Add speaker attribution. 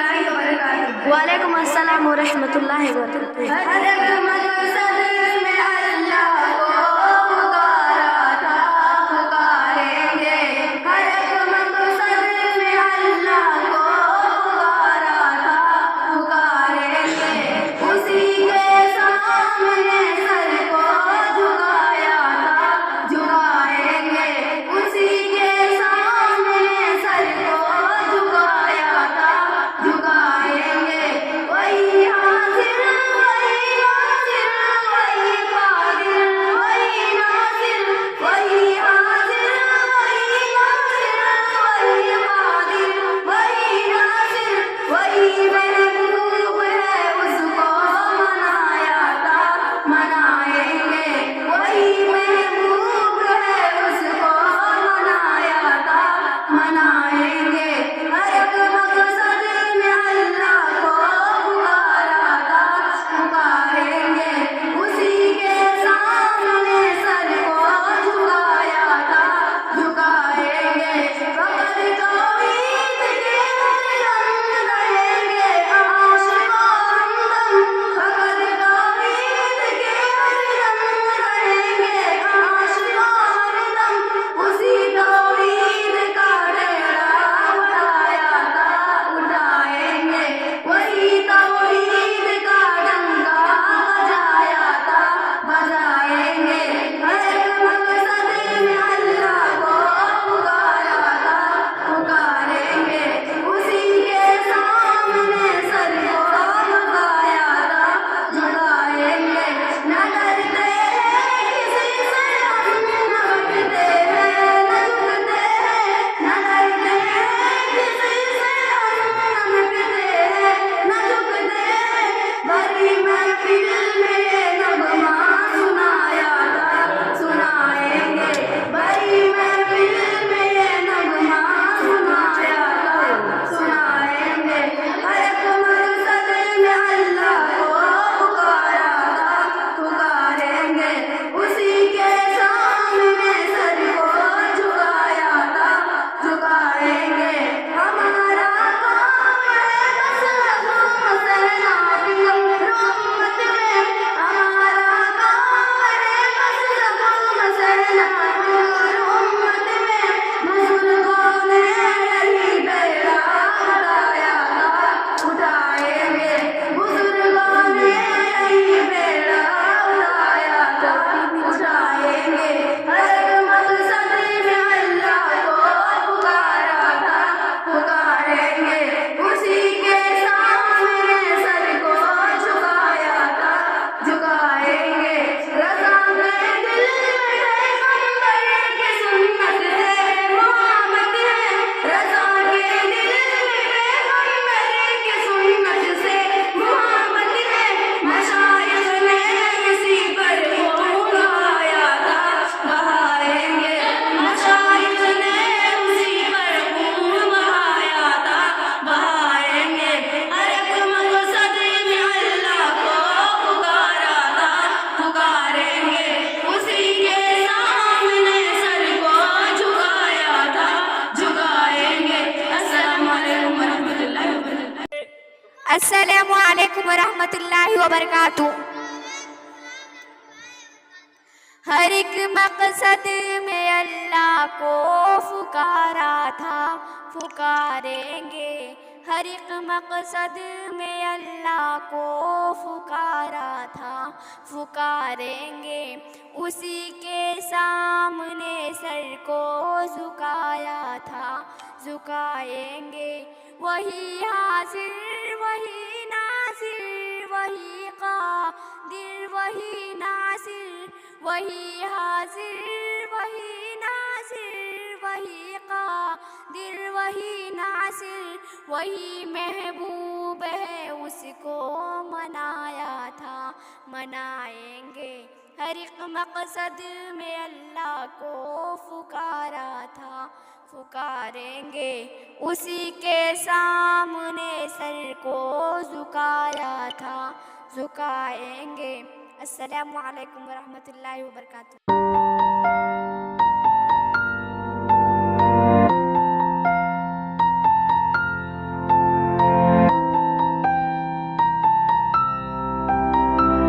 Speaker 1: वालेकुम अस्सलाम व रहमतुल्लाहि व बरकातुहू।
Speaker 2: अस्सलामु अलैकुम वरहमतुल्लाहि वबरकातुहू। हर एक मकसद में अल्लाह को पुकारा था, पुकारेंगे। हर एक मकसद में अल्लाह को पुकारा था, पुकारेंगे। उसी के सामने सर को झुकाया था, झुकाएंगे। वही हाजिर वही नासिर, वही कादिर वही नासिर, वही हाजिर वही नासिर, वही कादिर वही नासिर। वही महबूब है, उसको मनाया था, मनाएंगे। हर एक मकसद में अल्लाह को पुकारा था, पुकारेंगे। उसी के सामने सर को झुकाया था, झुकाएंगे। अस्सलामु अलैकुम वरहमतुल्लाहि वबरकातुहू।